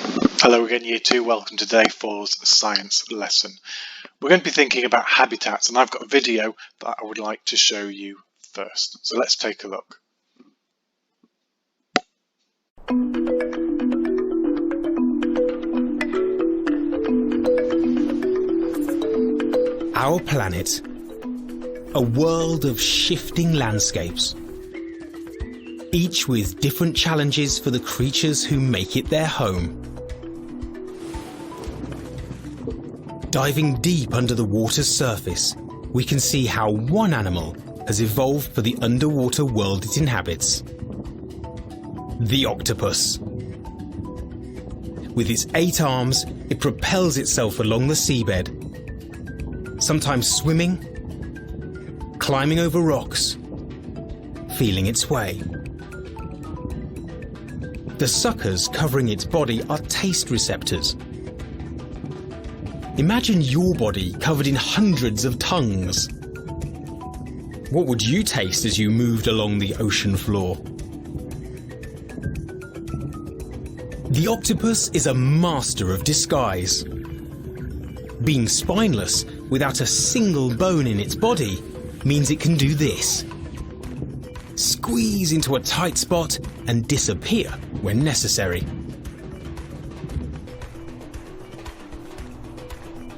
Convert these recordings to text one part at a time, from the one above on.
Hello again, Year 2. Welcome to Day 4's science lesson. We're going to be thinking about habitats, and I've got a video that I would like to show you first. So let's take a look. Our planet, a world of shifting landscapes, each with different challenges for the creatures who make it their home. Diving deep under the water's surface, we can see how one animal has evolved for the underwater world it inhabits. The octopus. With its 8 arms, it propels itself along the seabed, sometimes swimming, climbing over rocks, feeling its way. The suckers covering its body are taste receptors. Imagine your body covered in hundreds of tongues. What would you taste as you moved along the ocean floor? The octopus is a master of disguise. Being spineless, without a single bone in its body, means it can do this: squeeze into a tight spot and disappear when necessary.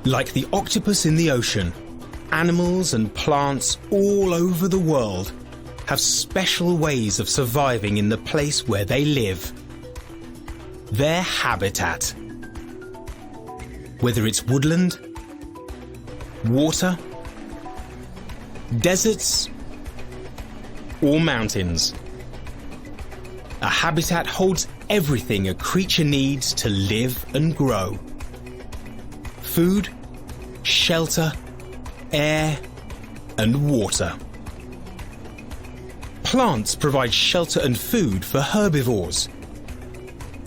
Like the octopus in the ocean, animals and plants all over the world have special ways of surviving in the place where they live. Their habitat. Whether it's woodland, water, deserts, or mountains, a habitat holds everything a creature needs to live and grow. Food, shelter, air, and water. Plants provide shelter and food for herbivores,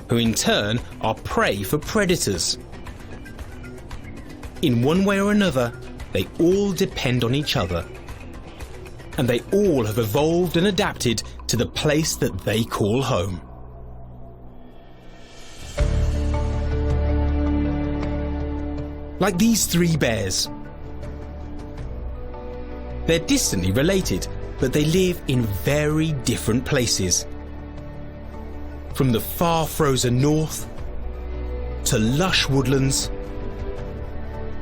who in turn are prey for predators. In one way or another, they all depend on each other, and they all have evolved and adapted to the place that they call home. Like these 3 bears. They're distantly related, but they live in very different places. From the far frozen north, to lush woodlands,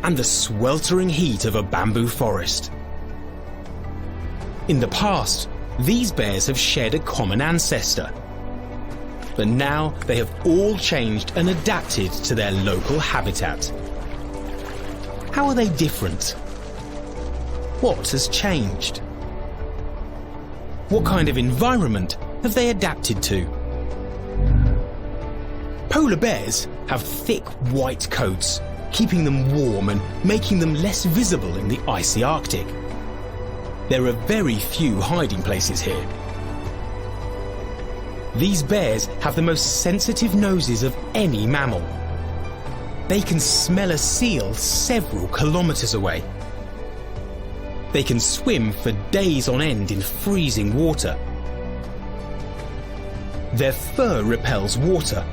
and the sweltering heat of a bamboo forest. In the past, these bears have shared a common ancestor, but now they have all changed and adapted to their local habitat. How are they different? What has changed? What kind of environment have they adapted to? Polar bears have thick white coats, keeping them warm and making them less visible in the icy Arctic. There are very few hiding places here. These bears have the most sensitive noses of any mammal. They can smell a seal several kilometers away. They can swim for days on end in freezing water. Their fur repels water,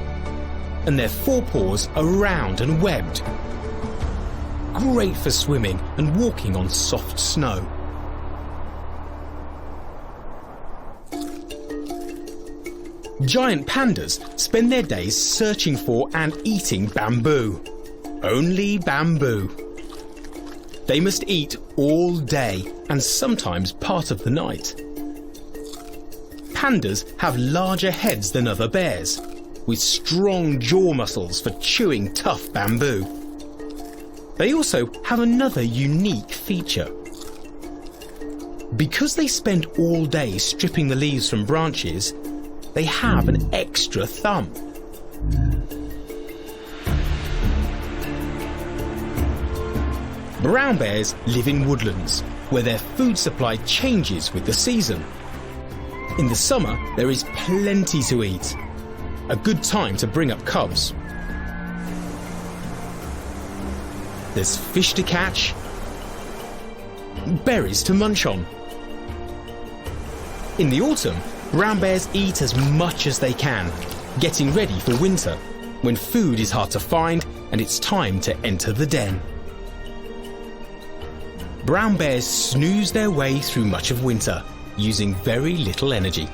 and their forepaws are round and webbed. Great for swimming and walking on soft snow. Giant pandas spend their days searching for and eating bamboo. Only bamboo. They must eat all day and sometimes part of the night. Pandas have larger heads than other bears, with strong jaw muscles for chewing tough bamboo. They also have another unique feature. Because they spend all day stripping the leaves from branches, they have an extra thumb. Brown bears live in woodlands, where their food supply changes with the season. In the summer, there is plenty to eat. A good time to bring up cubs. There's fish to catch, berries to munch on. In the autumn, brown bears eat as much as they can, getting ready for winter, when food is hard to find and it's time to enter the den. Brown bears snooze their way through much of winter, using very little energy.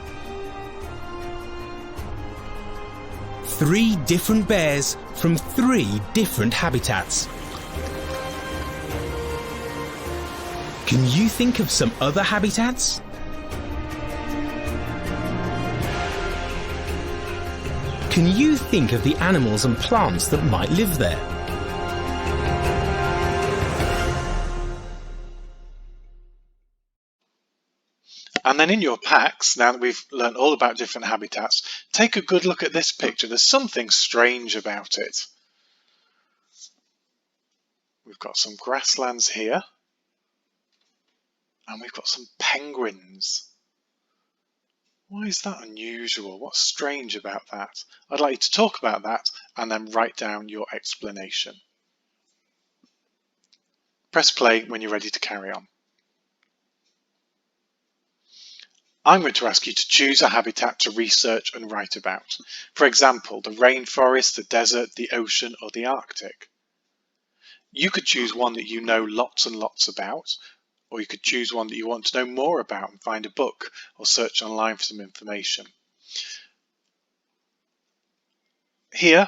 3 different bears from 3 different habitats. Can you think of some other habitats? Can you think of the animals and plants that might live there? And then in your packs, now that we've learned all about different habitats, take a good look at this picture. There's something strange about it. We've got some grasslands here, and we've got some penguins. Why is that unusual? What's strange about that? I'd like you to talk about that and then write down your explanation. Press play when you're ready to carry on. I'm going to ask you to choose a habitat to research and write about. For example, the rainforest, the desert, the ocean, or the Arctic. You could choose one that you know lots and lots about, or you could choose one that you want to know more about and find a book or search online for some information. Here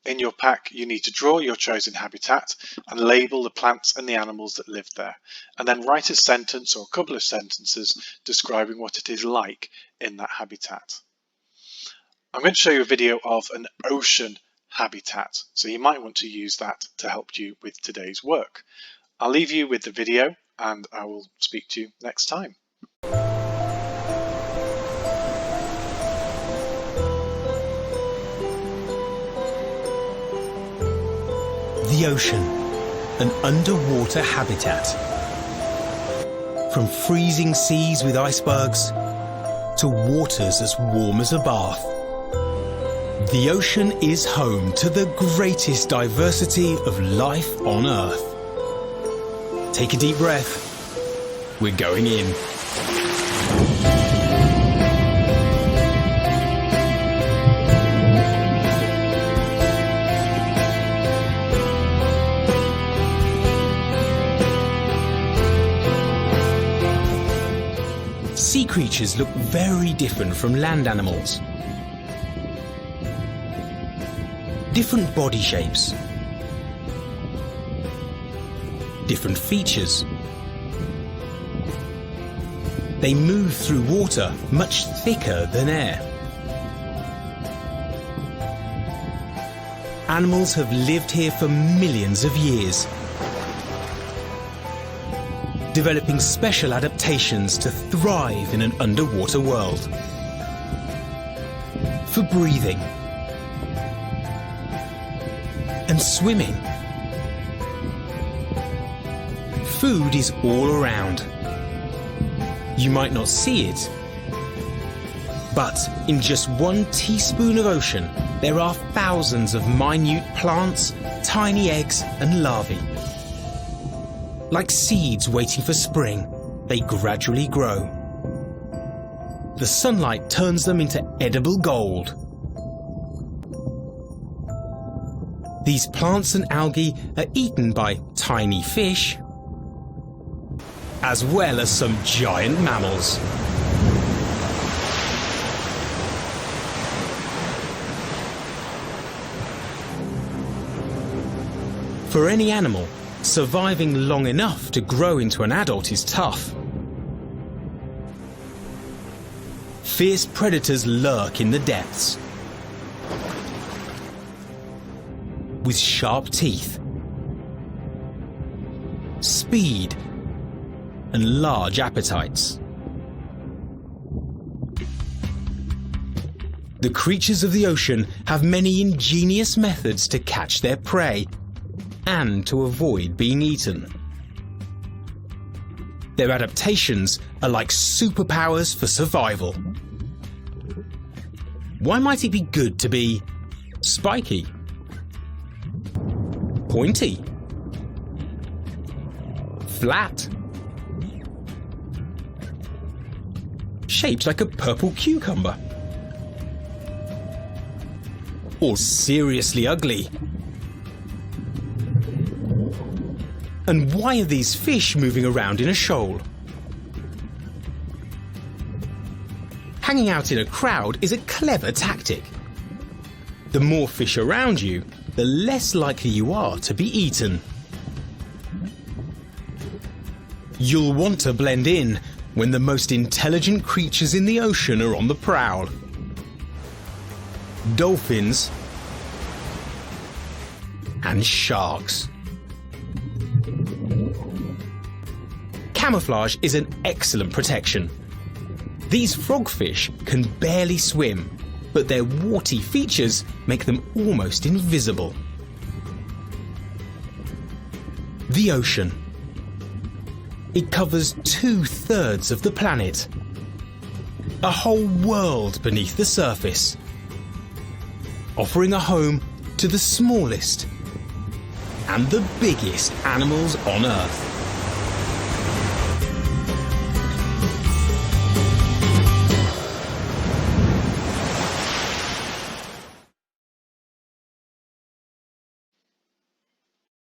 in your pack, you need to draw your chosen habitat and label the plants and the animals that live there, and then write a sentence or a couple of sentences describing what it is like in that habitat. I'm going to show you a video of an ocean habitat, so you might want to use that to help you with today's work. I'll leave you with the video and I will speak to you next time. The ocean, an underwater habitat. From freezing seas with icebergs to waters as warm as a bath. The ocean is home to the greatest diversity of life on Earth. Take a deep breath. We're going in. Sea creatures look very different from land animals. Different body shapes. Different features. They move through water much thicker than air. Animals have lived here for millions of years, developing special adaptations to thrive in an underwater world. For breathing and swimming. Food is all around. You might not see it, but in just 1 teaspoon of ocean, there are thousands of minute plants, tiny eggs and larvae. Like seeds waiting for spring, they gradually grow. The sunlight turns them into edible gold. These plants and algae are eaten by tiny fish, as well as some giant mammals. For any animal, surviving long enough to grow into an adult is tough. Fierce predators lurk in the depths. With sharp teeth, speed, and large appetites. The creatures of the ocean have many ingenious methods to catch their prey and to avoid being eaten. Their adaptations are like superpowers for survival. Why might it be good to be spiky, pointy, flat, shaped like a purple cucumber, or seriously ugly? And why are these fish moving around in a shoal? Hanging out in a crowd is a clever tactic. The more fish around you, the less likely you are to be eaten. You'll want to blend in when the most intelligent creatures in the ocean are on the prowl. Dolphins and sharks. Camouflage is an excellent protection. These frogfish can barely swim, but their warty features make them almost invisible. The ocean. It covers 2/3 of the planet. A whole world beneath the surface, offering a home to the smallest and the biggest animals on Earth.